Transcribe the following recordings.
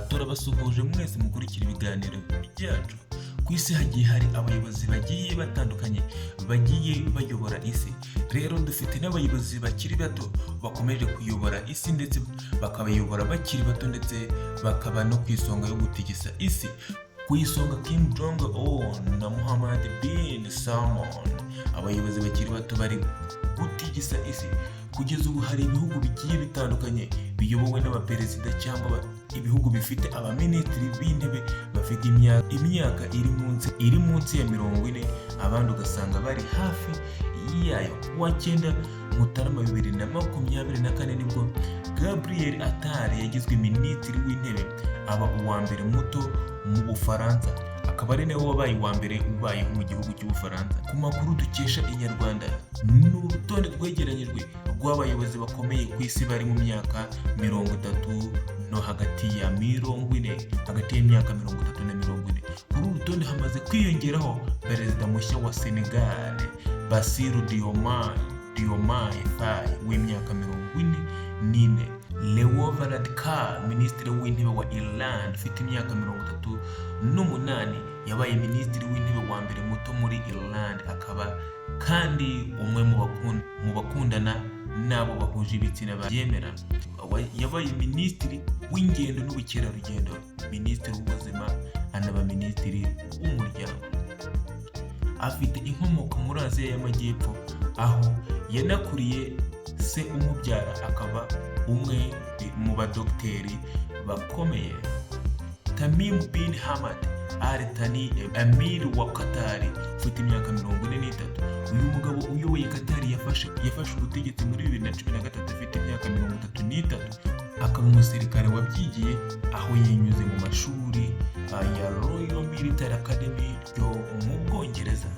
turabasuhuje mwese mukurikira ibiganiro byacu. Ku isi hagiye hari abayobozi bagiye batandukanye bagiye bayobora isi. Rero dufite n'abayobozi bakiri bato bakomeje kuyobora isi ndetse bakabayobora bakiri bato ndetse bakaba no ku isonga yo gutegeka isi. Ku isonga Kim Jong na Mohammed bin Salman, abayobozi bakiri bato bari gutegeka isi. Kugeza ubu hari ibihugu bigiye bitandukanye biyobowe n'abaperezida cyangwa ibihugu bifite abaminisitiri b'intebe bafite imyaka iri munsi ya 40, abandi ugasanga bari hafi yayo. Kuwa 9 Mutarama 2024 nibwo Gabriel Attal yagizwe minisitiri w'intebe, aba uwa mbere muto mu Bufaransa, akaba ari nawe wabaye uwa mbere ubayeho mu gihugu cy'Ubufaransa. Ku makuru dukesha Inyarwanda, ni urutonde rwegeranyijwe rw'abayobozi bakomeye ku isi bari mu myaka 30 no hagati ya 40, hagati y'imyaka 30 na 40. Kuri uru rutonde hamaze kwiyongeraho perezida mushya wa Senegal Bassirou Diomaye Faye w'imyaka 44, Leo Varadkar minisitiri w'intebe wa Ireland ufite imyaka 38, yabaye minisitiri w'intebe wa mbere muto muri Ireland, akaba kandi umwe mu bakundana n'abo bahuje ibitsina babyemera. Yabaye minisitiri w'ingendo n'ubukerarugendo, minisitiri w'ubuzima, anaba minisitiri w'umuryango. Afite inkomoko muri Aziya y'Amajyepfo, aho yanakuriye se umubyara akaba umwe mu badogiteri bakomeye. Tamim bin Hamad Al Thani Emir wa Qatar ufite imyaka 43. Uyu mugabo uyoboye Qatar yafashe ubutegetsi muri 2013 afite imyaka 33, akaba umusirikare wabyigiye aho yanyuze mu mashuri ya Royal Military Academy yo mu Bwongereza.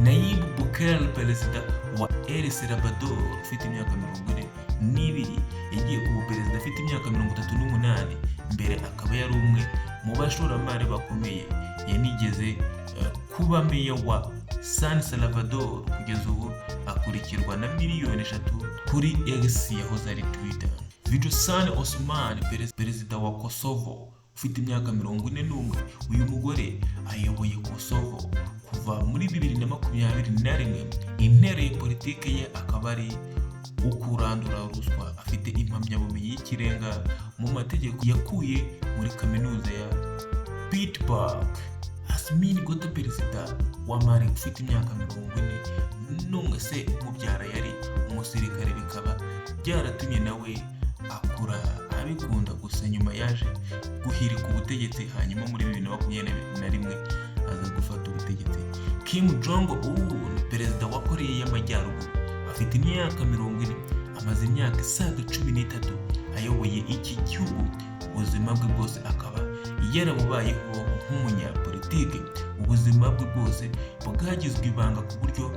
Nayib Bukele perezida wa El Salvador ufite imyaka 42, yagiye kuba perezida afite imyaka 38. Mbere akaba yari umwe mu bashoramari bakomeye, yanigeze kuba meya wa San Salvador. Kugeza ubu akurikirwa na miliyoni 3 kuri X yahoze ari Twitter. Vjosan Osman perezida wa Kosovo ufite imyaka 41. Uyu mugore ayoboye Kosovo kuva muri 2021. Intero ya politike ye akaba ari ukurandura ruswa. Afite impamyabumenyi y'ikirenga mu mategeko yakuye muri kaminuza ya Pittsburgh. Asmin Gota perezida wa Mali ufite imyaka 41, se umubyara yari umusirikare, bikaba byaratumye nawe akura abikunda. Gusa nyuma yaje guhirika ubutegetsi, hanyuma muri 2021 aza gufata ubutegetsi. Kim Jong perezida wa Koreya y'Amajyaruguru afite imyaka 40, amaze imyaka isaga 13 ayoboye iki gihugu. Ubuzima bwe bwose akaba yarabubayeho nk'umunyapolitike. Ubuzima bwe bwose bwagizwe ibanga ku buryo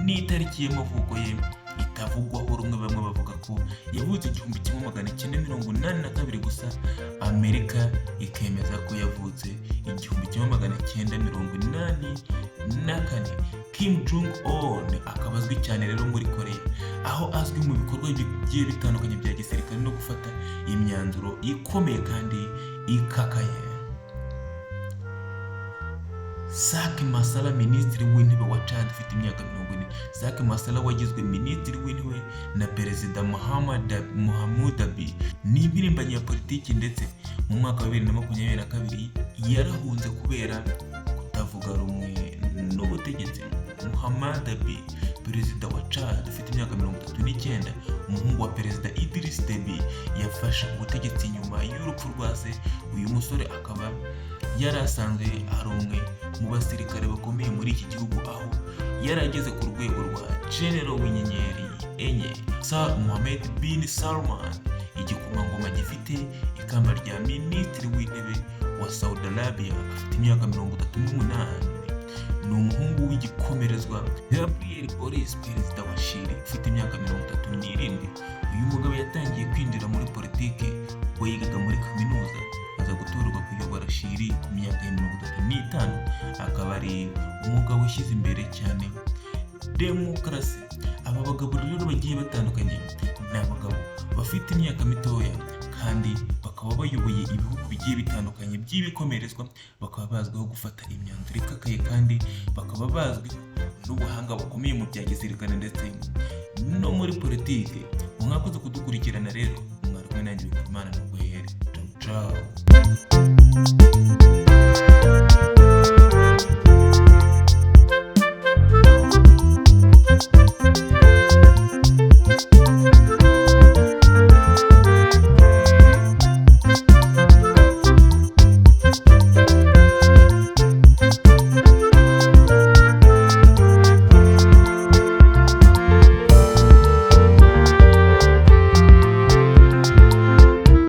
n'itariki y'amavuko ye itavugwaho rumwe. Bamwe bavuga ko yavutse 1982, gusa Amerika ikemeza ko yavutse 1984. Kim Jong akaba azwi cyane rero muri Koreya, aho azwi mu bikorwa bigiye bitandukanye bya gisirikare no gufata imyanzuro ikomeye kandi ikakaye. Sak Masala minisitiri w'intebe wa Chad ufite imyaka 40. Sak Masala wagizwe minisitiri w'intebe na perezida Mohamed Abi, ni impirimbanyi ya politiki, ndetse mu mwaka wa 2022 yarahunze kubera kutavuga rumwe n'ubutegetsi. Mohamed Abi perezida wa Chad ufite imyaka 39, umuhungu wa perezida Idriss Deby, yafashe ubutegetsi nyuma y'urupfu rwa se. Uyu musore akaba yari asanzwe ari umwe mu basirikare bakomeye muri iki gihugu, aho yari ageze ku rwego rwa general w'inyenyeri enye. Mohammed bin Salman, igikomangoma gifite ikamba rya minisitiri w'intebe wa Saudi Arabia, afite imyaka 38, ni umuhungu w'igikomerezwa Gabriel perezida wa Chile ufite imyaka 37. Uyu mugabo yatangiye kwinjira muri politiki ubwo yigaga muri kaminuza, aza gutorerwa kuyobora Chile ku myaka ya 35. Akaba ari umugabo ushyize imbere cyane demokarasi. Aba bagabo rero bagiye batandukanye, ni abagabo bafite imyaka mitoya kandi bakaba bakaba bayoboye ibihugu bigiye bitandukanye by'ibikomerezwa, bakaba bazwiho gufata imyanzuro ikakaye kandi bakaba bazwiho n'ubuhanga bukomeye mu bya gisirikare ndetse no muri politiki. Mwakoze kudukurikirana rero, mwari kumwe nanjye Bigirimana n'Ubuhere. Ciao ciao.